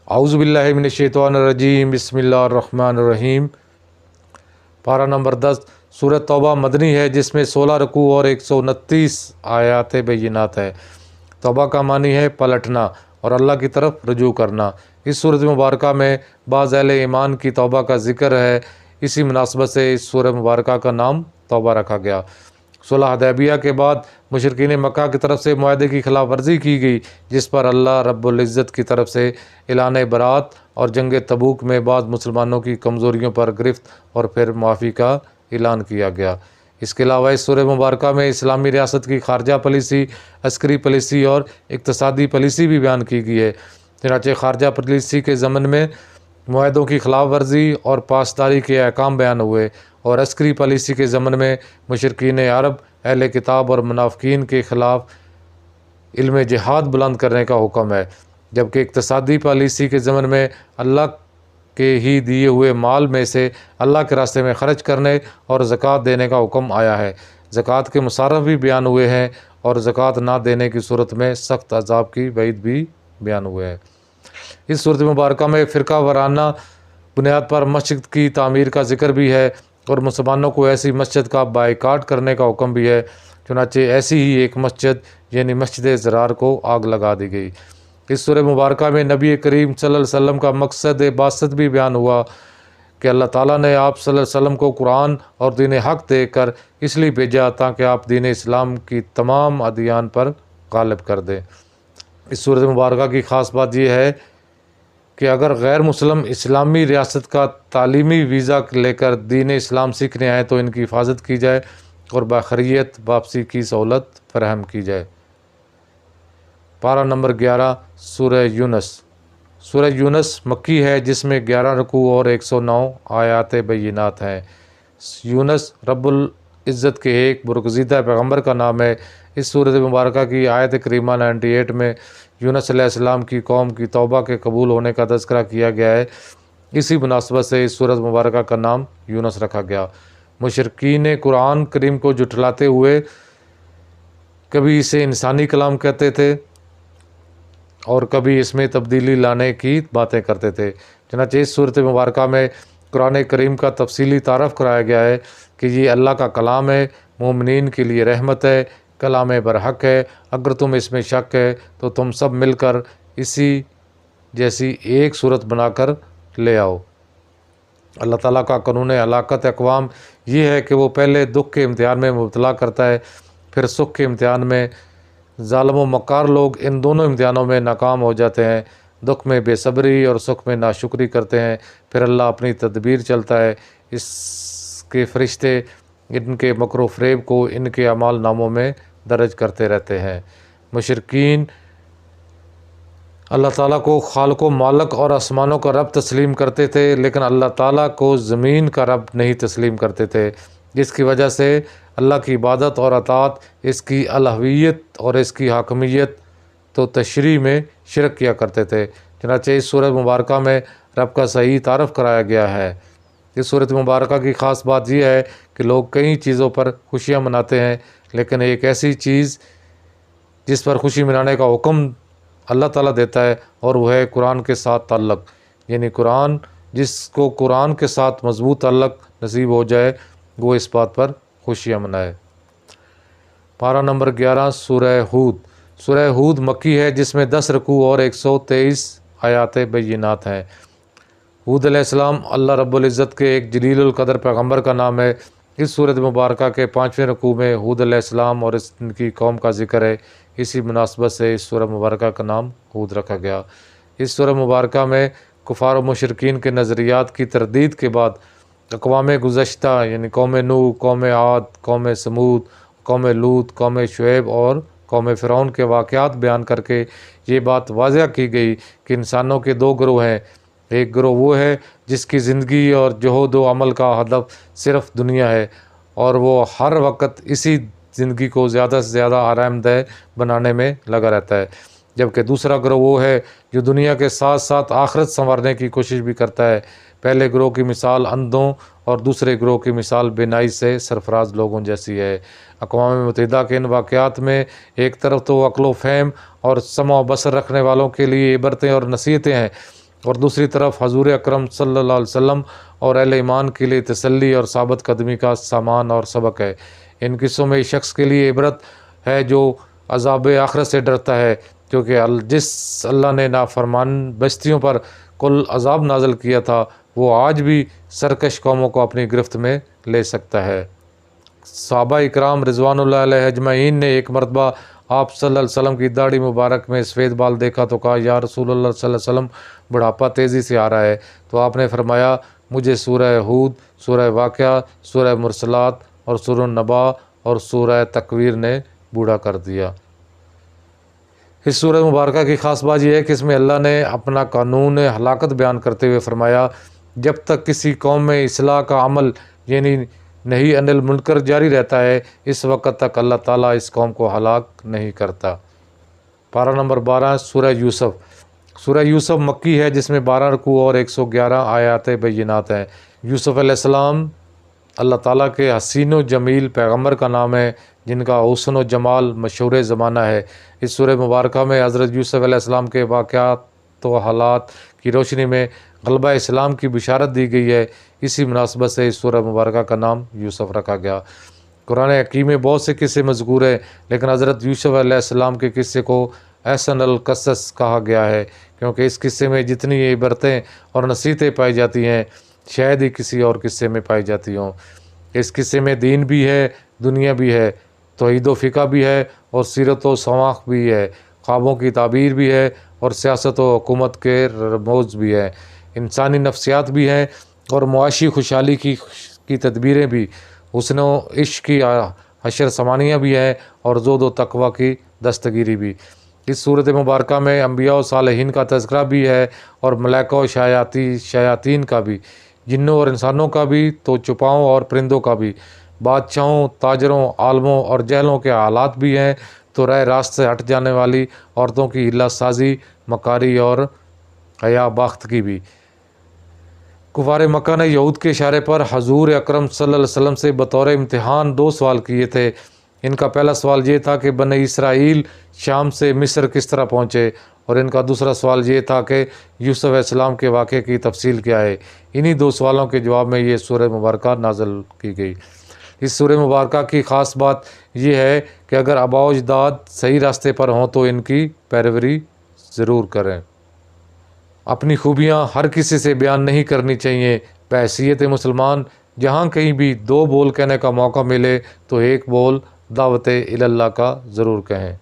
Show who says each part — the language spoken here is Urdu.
Speaker 1: اعوذ باللہ من الشیطان الرجیم، بسم اللہ الرحمن الرحیم۔ پارہ نمبر 10 سورہ توبہ مدنی ہے، جس میں 16 رکوع اور 129 آیات بینات ہے۔ توبہ کا معنی ہے پلٹنا اور اللہ کی طرف رجوع کرنا۔ اس سورۃ مبارکہ میں بعض اہل ایمان کی توبہ کا ذکر ہے، اسی مناسبت سے اس سورہ مبارکہ کا نام توبہ رکھا گیا۔ صلح حدیبیہ کے بعد مشرکین مکہ کی طرف سے معاہدے کی خلاف ورزی کی گئی، جس پر اللہ رب العزت کی طرف سے اعلان برات اور جنگ تبوک میں بعض مسلمانوں کی کمزوریوں پر گرفت اور پھر معافی کا اعلان کیا گیا۔ اس کے علاوہ اس سورہ مبارکہ میں اسلامی ریاست کی خارجہ پالیسی، عسکری پالیسی اور اقتصادی پالیسی بھی بیان کی گئی ہے۔ چنانچہ خارجہ پالیسی کے ضمن میں معاہدوں کی خلاف ورزی اور پاسداری کے احکام بیان ہوئے، اور عسکری پالیسی کے ضمن میں مشرکین عرب، اہل کتاب اور منافقین کے خلاف علم جہاد بلند کرنے کا حکم ہے، جبکہ اقتصادی پالیسی کے ضمن میں اللہ کے ہی دیے ہوئے مال میں سے اللہ کے راستے میں خرچ کرنے اور زکوٰۃ دینے کا حکم آیا ہے۔ زکوٰۃ کے مصارف بھی بیان ہوئے ہیں، اور زکوٰۃ نہ دینے کی صورت میں سخت عذاب کی وعید بھی بیان ہوئے ہے۔ اس سورۃ مبارکہ میں فرقہ وارانہ بنیاد پر مسجد کی تعمیر کا ذکر بھی ہے، اور مسلمانوں کو ایسی مسجد کا بائیکاٹ کرنے کا حکم بھی ہے۔ چنانچہ ایسی ہی ایک مسجد یعنی مسجد ضرار کو آگ لگا دی گئی۔ اس سورہ مبارکہ میں نبی کریم صلی اللہ علیہ وسلم کا مقصد بعثت بھی بیان ہوا کہ اللہ تعالیٰ نے آپ صلی اللہ علیہ وسلم کو قرآن اور دین حق دے کر اس لیے بھیجا تاکہ آپ دین اسلام کی تمام ادیان پر غالب کر دیں۔ اس سورۃ مبارکہ کی خاص بات یہ ہے کہ اگر غیر مسلم اسلامی ریاست کا تعلیمی ویزا لے کر دین اسلام سیکھنے آئیں تو ان کی حفاظت کی جائے اور باخریت واپسی کی سہولت فراہم کی جائے۔ پارہ نمبر 11 سورہ یونس۔ سورہ یونس مکی ہے، جس میں 11 رکوع اور 109 آیات بینات ہیں۔ یونس رب العزت کے ایک برگزیدہ پیغمبر کا نام ہے۔ اس سورۃ مبارکہ کی آیت کریمہ 98 میں یونس علیہ السلام کی قوم کی توبہ کے قبول ہونے کا تذکرہ کیا گیا ہے۔ اسی مناسبت سے اس سورۃ مبارکہ کا نام یونس رکھا گیا۔ مشرکین قرآن کریم کو جھٹلاتے ہوئے کبھی اسے انسانی کلام کہتے تھے اور کبھی اس میں تبدیلی لانے کی باتیں کرتے تھے۔ چنانچہ اس سورۃ مبارکہ میں قرآن کریم کا تفصیلی تعارف کرایا گیا ہے کہ یہ اللہ کا کلام ہے، مومنین کے لیے رحمت ہے، کلام برحق ہے۔ اگر تم اس میں شک ہے تو تم سب مل کر اسی جیسی ایک صورت بنا کر لے آؤ۔ اللہ تعالیٰ کا قانون ہلاکت اقوام یہ ہے کہ وہ پہلے دکھ کے امتحان میں مبتلا کرتا ہے، پھر سکھ کے امتحان میں۔ ظالم و مکار لوگ ان دونوں امتحانوں میں ناکام ہو جاتے ہیں، دکھ میں بے صبری اور سکھ میں ناشکری کرتے ہیں، پھر اللہ اپنی تدبیر چلتا ہے۔ اس کے فرشتے ان کے مکر و فریب کو ان کے اعمال ناموں میں درج کرتے رہتے ہیں۔ مشرکین اللہ تعالیٰ کو خالق و مالک اور آسمانوں کا رب تسلیم کرتے تھے، لیکن اللہ تعالیٰ کو زمین کا رب نہیں تسلیم کرتے تھے، جس کی وجہ سے اللہ کی عبادت اور اطاعت، اس کی الوہیت اور اس کی حاکمیت تو تشریع میں شرک کیا کرتے تھے۔ چنانچہ اس سورۃ مبارکہ میں رب کا صحیح تعارف کرایا گیا ہے۔ اس سورۃ مبارکہ کی خاص بات یہ ہے کہ لوگ کئی چیزوں پر خوشیاں مناتے ہیں، لیکن ایک ایسی چیز جس پر خوشی منانے کا حکم اللہ تعالیٰ دیتا ہے، اور وہ ہے قرآن کے ساتھ تعلق، یعنی قرآن جس کو قرآن کے ساتھ مضبوط تعلق نصیب ہو جائے وہ اس بات پر خوشیاں منائے۔ پارہ نمبر 11 سورہ ہود۔ سورہ ہود مکی ہے، جس میں 10 رکوع اور 123 آیات بینات ہیں۔ ہود علیہ السلام اللہ رب العزت کے ایک جلیل القدر پیغمبر کا نام ہے۔ اس سورۃ مبارکہ کے 5ویں رکوع میں ہود علیہ السلام اور ان کی قوم کا ذکر ہے، اسی مناسبت سے اس سورہ مبارکہ کا نام ہود رکھا گیا۔ اس سورہ مبارکہ میں کفار و مشرکین کے نظریات کی تردید کے بعد اقوام گزشتہ یعنی قوم نوح، قوم عاد، قوم سمود، قوم لوط، قوم شعیب اور قوم فرعون کے واقعات بیان کر کے یہ بات واضح کی گئی کہ انسانوں کے 2 گروہ ہیں۔ ایک گروہ وہ ہے جس کی زندگی اور جہد و عمل کا ہدف صرف دنیا ہے، اور وہ ہر وقت اسی زندگی کو زیادہ سے زیادہ آرام دہ بنانے میں لگا رہتا ہے، جبکہ دوسرا گروہ وہ ہے جو دنیا کے ساتھ ساتھ آخرت سنوارنے کی کوشش بھی کرتا ہے۔ پہلے گروہ کی مثال اندھوں اور دوسرے گروہ کی مثال بینائی سے سرفراز لوگوں جیسی ہے۔ اقوام متحدہ کے ان واقعات میں ایک طرف تو عقل و فہم اور سمع و بصر رکھنے والوں کے لیے عبرتیں اور نصیحتیں ہیں، اور دوسری طرف حضور اکرم صلی اللہ علیہ وسلم اور اہل ایمان کے لیے تسلی اور ثابت قدمی کا سامان اور سبق ہے۔ ان قصوں میں اس شخص کے لیے عبرت ہے جو عذاب آخرت سے ڈرتا ہے، کیونکہ جس اللہ نے نافرمان بستیوں پر کل عذاب نازل کیا تھا وہ آج بھی سرکش قوموں کو اپنی گرفت میں لے سکتا ہے۔ صحابہ اکرام رضوان اللہ علیہ اجمعین نے ایک مرتبہ آپ صلی اللہ علیہ وسلم کی داڑھی مبارک میں سفید بال دیکھا تو کہا، یا رسول اللہ صلی اللہ علیہ وسلم، بڑھاپا تیزی سے آ رہا ہے۔ تو آپ نے فرمایا، مجھے سورہ ہود، سورہ واقعہ، سورہ مرسلات اور سورہ نبا اور سورہ تکویر نے بوڑھا کر دیا۔ اس سورہ مبارکہ کی خاص بات یہ ہے کہ اس میں اللہ نے اپنا قانون ہلاکت بیان کرتے ہوئے فرمایا، جب تک کسی قوم میں اصلاح کا عمل یعنی نہی عن المنکر جاری رہتا ہے، اس وقت تک اللہ تعالیٰ اس قوم کو ہلاک نہیں کرتا۔ پارہ نمبر 12 سورہ یوسف۔ سورہ یوسف مکی ہے جس میں 12 رکوع اور 111 آیات بینات ہیں۔ یوسف علیہ السلام اللہ تعالیٰ کے حسین و جمیل پیغمبر کا نام ہے جن کا حسن و جمال مشہور زمانہ ہے۔ اس سورہ مبارکہ میں حضرت یوسف علیہ السلام کے واقعات و حالات کی روشنی میں غلبہ اسلام کی بشارت دی گئی ہے۔ اسی مناسبت سے اس سورہ مبارکہ کا نام یوسف رکھا گیا۔ قرآن حکیم میں بہت سے قصے مذکور ہیں، لیکن حضرت یوسف علیہ السلام کے قصے کو احسن القصص کہا گیا ہے، کیونکہ اس قصے میں جتنی عبرتیں اور نصیحتیں پائی جاتی ہیں شاید ہی کسی اور قصے میں پائی جاتی ہوں۔ اس قصے میں دین بھی ہے، دنیا بھی ہے، توحید و فقہ بھی ہے اور سیرت و سواق بھی ہے، خوابوں کی تعبیر بھی ہے اور سیاست و حکومت کے رموز بھی ہے، انسانی نفسیات بھی ہیں اور معاشی خوشحالی کی تدبیریں بھی، حسن و عشق کی حشر ثمانیہ بھی ہیں اور زہد و تقوی کی دستگیری بھی۔ اس صورت مبارکہ میں انبیاء و صالحین کا تذکرہ بھی ہے اور ملائکہ و شیاطین کا بھی، جنوں اور انسانوں کا بھی، تو چپاؤں اور پرندوں کا بھی، بادشاہوں، تاجروں، عالموں اور جہلوں کے حالات بھی ہیں، تو راہ راست سے ہٹ جانے والی عورتوں کی حیلہ سازی، مکاری اور حیا باخت کی بھی۔ کفار مکہ نے یہود کے اشارے پر حضور اکرم صلی اللہ علیہ وسلم سے بطور امتحان 2 سوال کیے تھے۔ ان کا پہلا سوال یہ تھا کہ بنی اسرائیل شام سے مصر کس طرح پہنچے، اور ان کا دوسرا سوال یہ تھا کہ یوسف علیہ السلام کے واقعے کی تفصیل کیا ہے۔ انہی 2 سوالوں کے جواب میں یہ سورہ مبارکہ نازل کی گئی۔ اس سورہ مبارکہ کی خاص بات یہ ہے کہ اگر آباء و اجداد صحیح راستے پر ہوں تو ان کی پیروی ضرور کریں۔ اپنی خوبیاں ہر کسی سے بیان نہیں کرنی چاہیے۔ بحیثیت مسلمان جہاں کہیں بھی 2 بول کہنے کا موقع ملے تو 1 بول دعوت اللہ کا ضرور کہیں۔